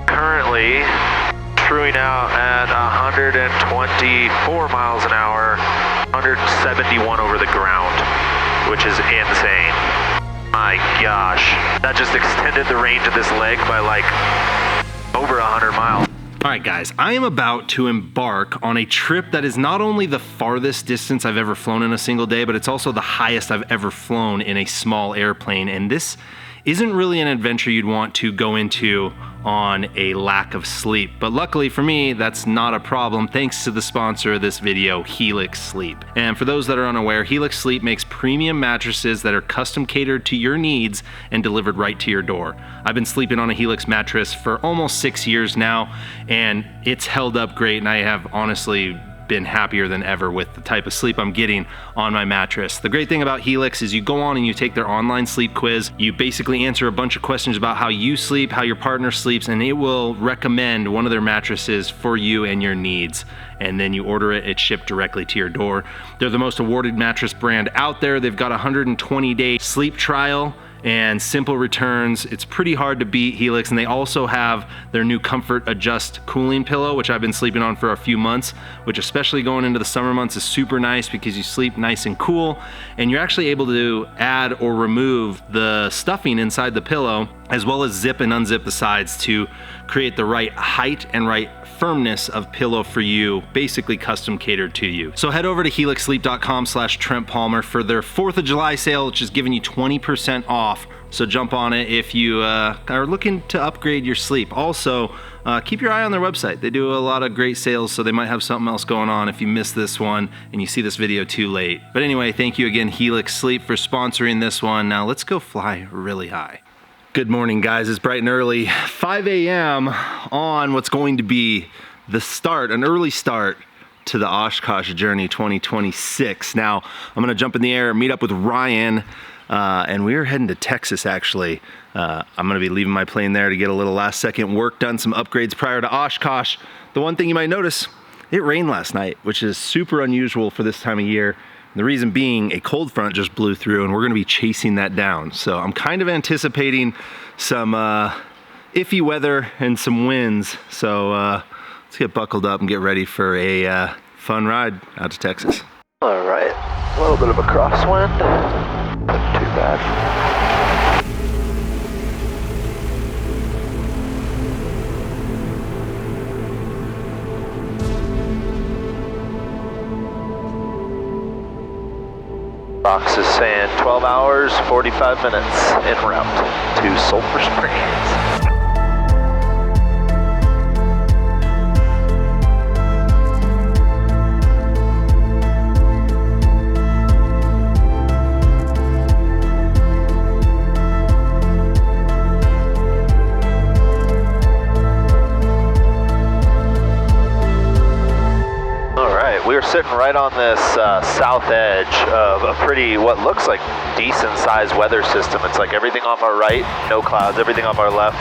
Currently truing out at 124 miles an hour, 171 over the ground, which is insane. My gosh, that just extended the range of this leg by like over 100 miles. All right, guys, I am about to embark on a trip that is not only the farthest distance I've ever flown in a single day, but it's also the highest I've ever flown in a small airplane. And this isn't really an adventure you'd want to go into on a lack of sleep. But luckily for me, that's not a problem thanks to the sponsor of this video, Helix Sleep. And for those that are unaware, Helix Sleep makes premium mattresses that are custom catered to your needs and delivered right to your door. I've been sleeping on a Helix mattress for almost 6 years now, and it's held up great, and I have honestly been happier than ever with the type of sleep I'm getting on my mattress. The great thing about Helix is you go on and you take their online sleep quiz. You basically answer a bunch of questions about how you sleep, how your partner sleeps, and it will recommend one of their mattresses for you and your needs. And then you order it, it's shipped directly to your door. They're the most awarded mattress brand out there. They've got a 120-day sleep trial and simple returns. It's pretty hard to beat Helix, and they also have their new Comfort Adjust cooling pillow, which I've been sleeping on for a few months, which especially going into the summer months is super nice because you sleep nice and cool, and you're actually able to add or remove the stuffing inside the pillow, as well as zip and unzip the sides to create the right height and right firmness of pillow for you, basically custom catered to you. So head over to helixsleep.com/Trent Palmer for their 4th of July sale, which is giving you 20% off. So jump on it if you are looking to upgrade your sleep. Also, keep your eye on their website. They do a lot of great sales, so they might have something else going on if you missed this one and you see this video too late. But anyway, thank you again, Helix Sleep, for sponsoring this one. Now let's go fly really high. Good morning, guys. It's bright and early, 5 a.m. on what's going to be the start, an early start to the Oshkosh Journey 2026. Now, I'm gonna jump in the air, meet up with Ryan, and we're heading to Texas, actually. I'm gonna be leaving my plane there to get a little last second work done, some upgrades prior to Oshkosh. The one thing you might notice, it rained last night, which is super unusual for this time of year. The reason being, a cold front just blew through and we're gonna be chasing that down. So I'm kind of anticipating some iffy weather and some winds. So let's get buckled up and get ready for a fun ride out to Texas. All right, a little bit of a crosswind, not too bad. Box is saying 12 hours, 45 minutes en route to Sulphur Springs. We're sitting right on this south edge of a pretty, what looks like decent sized weather system. It's like everything off our right, no clouds, everything off our left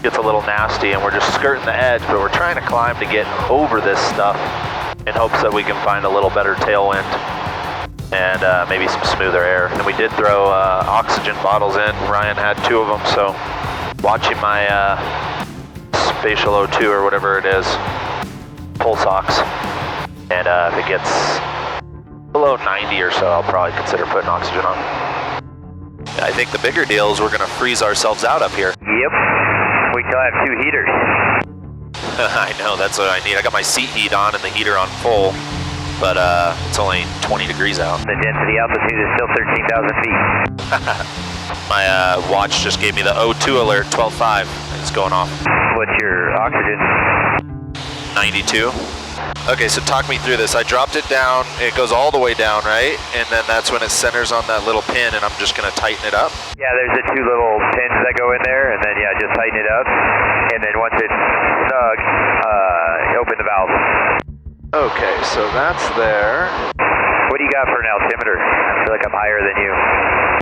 gets a little nasty, and we're just skirting the edge, but we're trying to climb to get over this stuff in hopes that we can find a little better tailwind and maybe some smoother air. And we did throw oxygen bottles in. Ryan had 2 of them, so watching my Spatial O2 or whatever it is, pulse ox. And if it gets below 90 or so, I'll probably consider putting oxygen on. I think the bigger deal is we're going to freeze ourselves out up here. Yep. We still have 2 heaters. I know, that's what I need. I got my seat heat on and the heater on full, but it's only 20 degrees out. The density altitude is still 13,000 feet. My watch just gave me the O2 alert, 12.5. It's going off. What's your oxygen? 92. Okay, so talk me through this. I dropped it down, it goes all the way down, right? And then that's when it centers on that little pin, and I'm just gonna tighten it up? Yeah, there's the 2 little pins that go in there, and then yeah, just tighten it up. And then once it's snug, open the valve. Okay, so that's there. What do you got for an altimeter? I feel like I'm higher than you.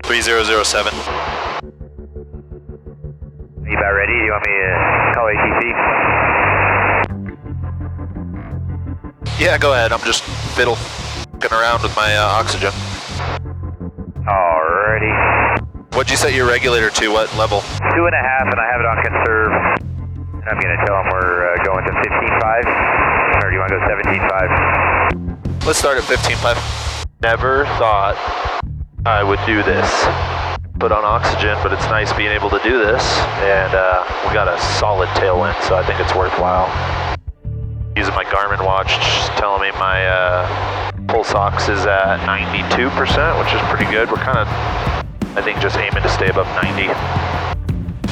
3007. You about ready? Do you want me to call ATC? Yeah, go ahead. I'm just fiddling around with my oxygen. Alrighty. What'd you set your regulator to? What level? 2.5, and I have it on conserve. And I'm going to tell them we're going to 15.5, or do you want to go 17.5? Let's start at 15.5. Never thought I would do this. Put on oxygen, but it's nice being able to do this. And we got a solid tailwind, so I think it's worthwhile. Using my Garmin watch, just telling me my pulse ox is at 92%, which is pretty good. We're kind of, I think, just aiming to stay above 90.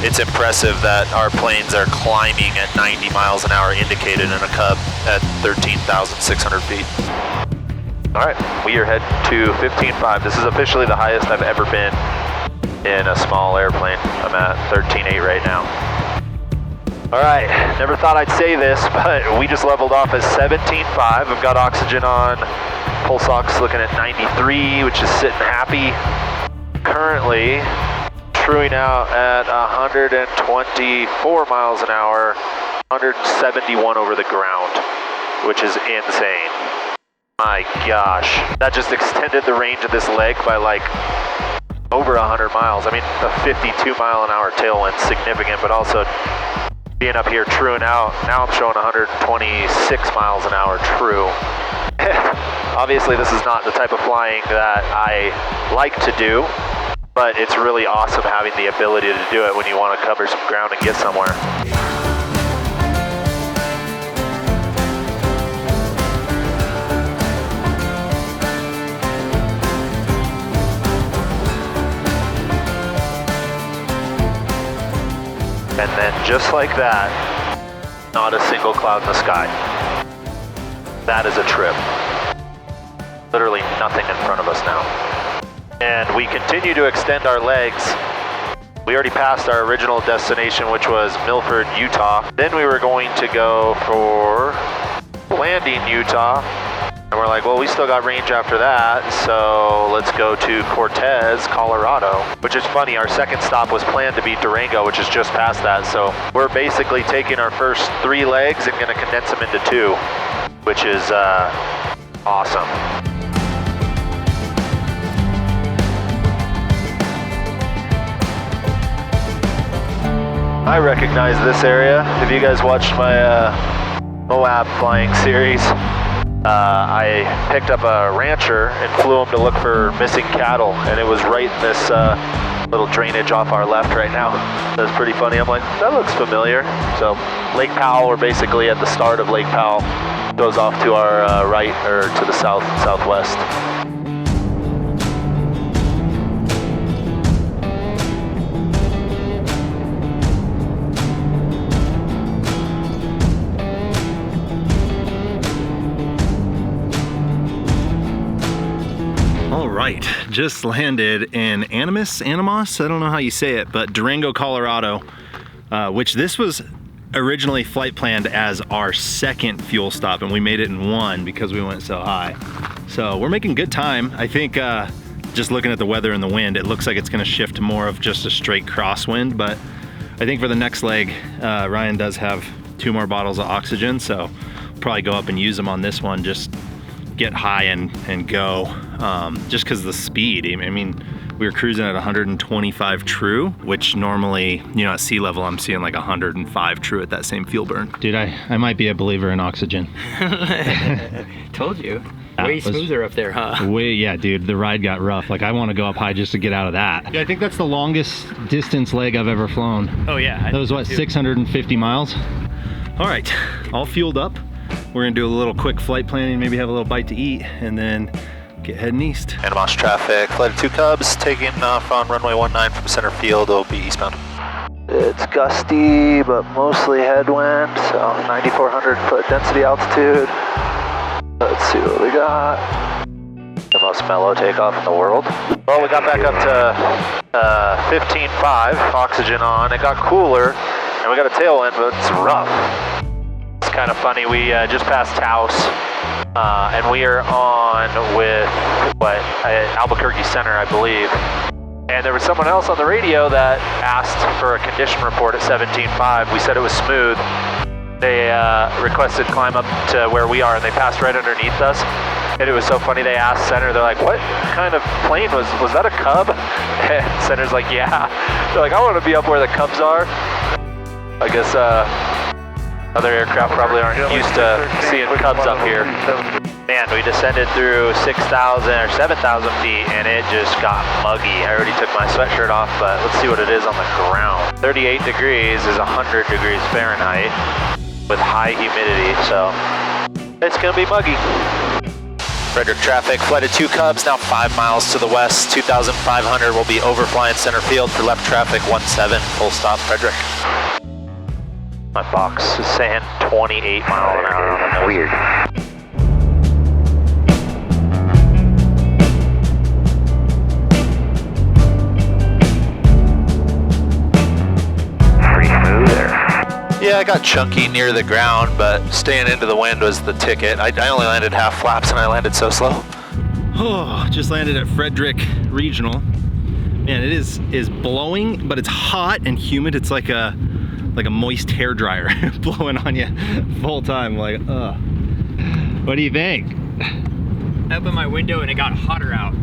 It's impressive that our planes are climbing at 90 miles an hour indicated in a Cub at 13,600 feet. All right, we are heading to 15.5. This is officially the highest I've ever been in a small airplane. I'm at 13.8 right now. All right, never thought I'd say this, but we just leveled off at 17.5. I've got oxygen on. Pulse ox looking at 93, which is sitting happy. Currently truing out at 124 miles an hour, 171 over the ground, which is insane. My gosh, that just extended the range of this leg by like over 100 miles. I mean, a 52 mile an hour tailwind, significant, but also being up here truing out, now I'm showing 126 miles an hour true. Obviously, this is not the type of flying that I like to do, but it's really awesome having the ability to do it when you want to cover some ground and get somewhere. And then just like that, not a single cloud in the sky. That is a trip. Literally nothing in front of us now. And we continue to extend our legs. We already passed our original destination, which was Milford, Utah. Then we were going to go for Landing, Utah. And we're like, well, we still got range after that, so let's go to Cortez, Colorado. Which is funny, our second stop was planned to be Durango, which is just past that. So we're basically taking our first 3 legs and gonna condense them into 2, which is awesome. I recognize this area. If you guys watched my Moab flying series, I picked up a rancher and flew him to look for missing cattle, and it was right in this little drainage off our left right now. That's pretty funny. I'm like, that looks familiar. So Lake Powell, we're basically at the start of Lake Powell. Goes off to our right, or to the south, southwest. Right, just landed in Animas, I don't know how you say it, but Durango, Colorado, which this was originally flight planned as our second fuel stop, and we made it in 1 because we went so high. So we're making good time. I think just looking at the weather and the wind, it looks like it's gonna shift more of just a straight crosswind, but I think for the next leg, Ryan does have 2 more bottles of oxygen, so probably go up and use them on this one, just get high and go, just because of the speed. I mean, we were cruising at 125 true, which normally, you know, at sea level, I'm seeing like 105 true at that same fuel burn. Dude, I might be a believer in oxygen. Told you. Way smoother up there, huh? Yeah, dude, the ride got rough. Like, I want to go up high just to get out of that. Yeah, I think that's the longest distance leg I've ever flown. Oh yeah. That was what, 650 miles? All right, all fueled up. We're gonna do a little quick flight planning, maybe have a little bite to eat, and then get heading east. Animas traffic, flight of 2 Cubs, taking off on runway 19 from center field. It'll be eastbound. It's gusty, but mostly headwind, so 9,400 foot density altitude. Let's see what we got. The most mellow takeoff in the world. Well, we got back up to 15.5, oxygen on. It got cooler, and we got a tailwind, but it's rough. It's kind of funny, we just passed Taos, and we are on with, Albuquerque Center, I believe. And there was someone else on the radio that asked for a condition report at 17.5. We said it was smooth. They requested climb up to where we are, and they passed right underneath us. And it was so funny, they asked Center, they're like, what kind of plane was that, a Cub? And Center's like, yeah. They're like, I want to be up where the Cubs are. I guess Other aircraft probably aren't used to seeing Cubs up here. Man, we descended through 6,000 or 7,000 feet and it just got muggy. I already took my sweatshirt off, but let's see what it is on the ground. 38 degrees is 100 degrees Fahrenheit with high humidity, so it's gonna be muggy. Frederick traffic, flight of 2 Cubs, now 5 miles to the west, 2,500 will be overflying center field for left traffic 17, full stop Frederick. My box is saying 28 miles an hour on the nose. Weird. Pretty smooth there. Yeah, I got chunky near the ground, but staying into the wind was the ticket. I only landed half flaps and I landed so slow. Oh, just landed at Frederick Regional. Man, it is blowing, but it's hot and humid. It's like a moist hair dryer blowing on you the whole time. Like, what do you think? I opened my window and it got hotter out.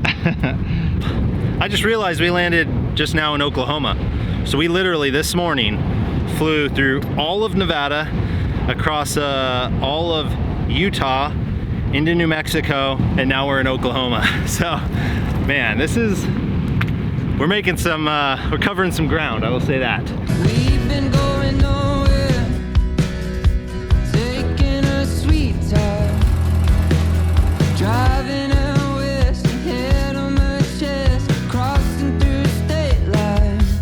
I just realized we landed just now in Oklahoma. So we literally this morning flew through all of Nevada, across all of Utah, into New Mexico, and now we're in Oklahoma. So, man, we're making some, we're covering some ground, I will say that. We've been going nowhere, taking a sweet time, driving out west, head on my chest, crossing through state lines.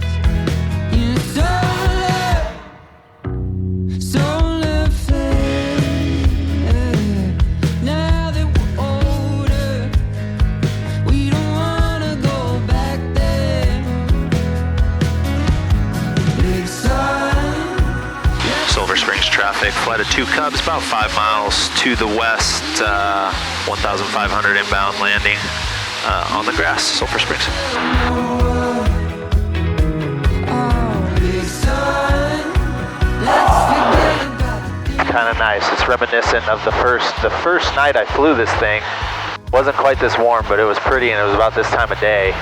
You solar flare. Now that we're older, we don't wanna go back there. Big sun. Sulphur Springs traffic, flight of 2 Cubs, about 5 miles to the west, 1,500 inbound landing on the grass, Sulphur Springs. Kind of nice. It's reminiscent of the first night I flew this thing. Wasn't quite this warm, but it was pretty, and it was about this time of day.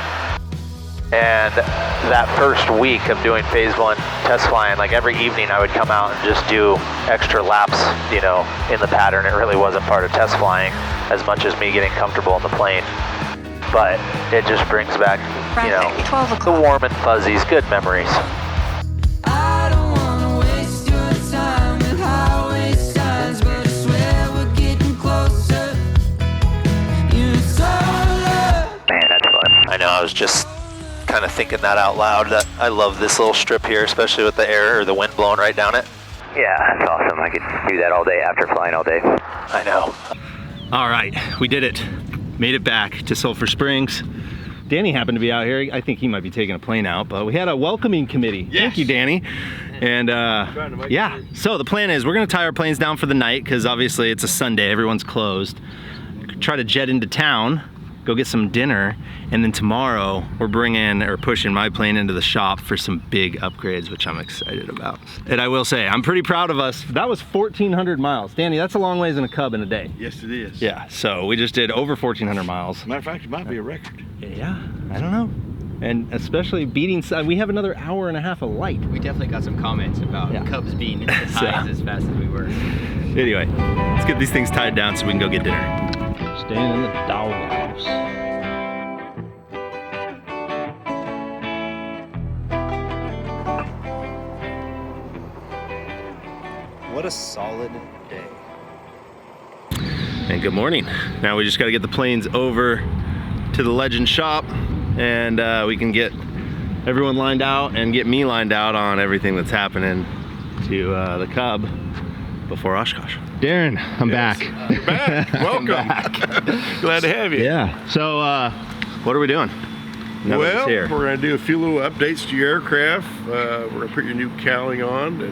And that first week of doing phase 1 test flying, like every evening I would come out and just do extra laps, you know, in the pattern. It really wasn't part of test flying as much as me getting comfortable in the plane. But it just brings back, you know, the warm and fuzzies, good memories. I don't wanna waste your time with highway signs, but I swear we're getting closer. You're solar. Man, that's fun. I know, I was just kind of thinking that out loud, that I love this little strip here, especially with the air or the wind blowing right down it. Yeah, that's awesome. I could do that all day after flying all day. I know. All right, we did it. Made it back to Sulphur Springs. Danny happened to be out here. I think he might be taking a plane out, but we had a welcoming committee. Yes. Thank you, Danny. And yeah, so the plan is we're gonna tie our planes down for the night because obviously it's a Sunday, everyone's closed. Try to jet into town, go get some dinner, and then tomorrow we're pushing my plane into the shop for some big upgrades, which I'm excited about. And I will say, I'm pretty proud of us. That was 1,400 miles. Danny, that's a long ways in a Cub in a day. Yes, it is. Yeah, so we just did over 1,400 miles. Matter of fact, it might be a record. Yeah, I don't know. And especially beating, we have another hour and a half of light. We definitely got some comments about Cubs being as high as fast as we were. Anyway, let's get these things tied down so we can go get dinner. Staying in the doghouse. What a solid day. And good morning. Now we just got to get the planes over to the Legend shop and we can get everyone lined out and get me lined out on everything that's happening to the Cub before Oshkosh. Darren, I'm back. You're back. Welcome. Back. Glad to have you. Yeah. So what are we doing? Well, we're going to do a few little updates to your aircraft. We're going to put your new cowling on that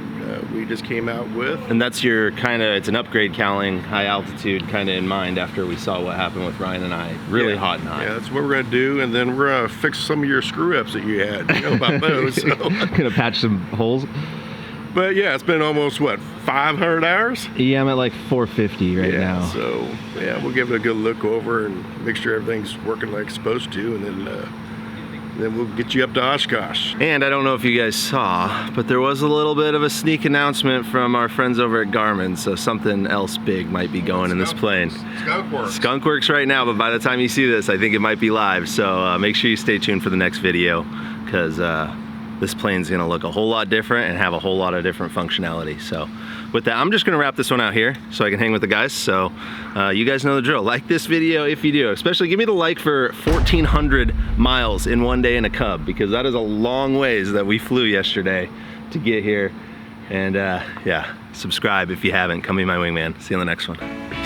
we just came out with. And that's your it's an upgrade cowling, high altitude kind of in mind after we saw what happened with Ryan and I. Really hot and hot. Yeah, that's what we're going to do. And then we're going to fix some of your screw ups that you had. You know about those. So. Going to patch some holes. But yeah, it's been almost, what, 500 hours? Yeah, I'm at like 450 right now. So yeah, we'll give it a good look over and make sure everything's working like it's supposed to. And then then we'll get you up to Oshkosh. And I don't know if you guys saw, but there was a little bit of a sneak announcement from our friends over at Garmin, so something else big might be going in this plane. Skunk Works. Skunk Works right now, but by the time you see this, I think it might be live, so make sure you stay tuned for the next video, because this plane's gonna look a whole lot different and have a whole lot of different functionality. So with that, I'm just gonna wrap this one out here so I can hang with the guys. So you guys know the drill. Like this video if you do. Especially give me the like for 1,400 miles in one day in a Cub, because that is a long ways that we flew yesterday to get here. And yeah, subscribe if you haven't. Come be my wingman. See you on the next one.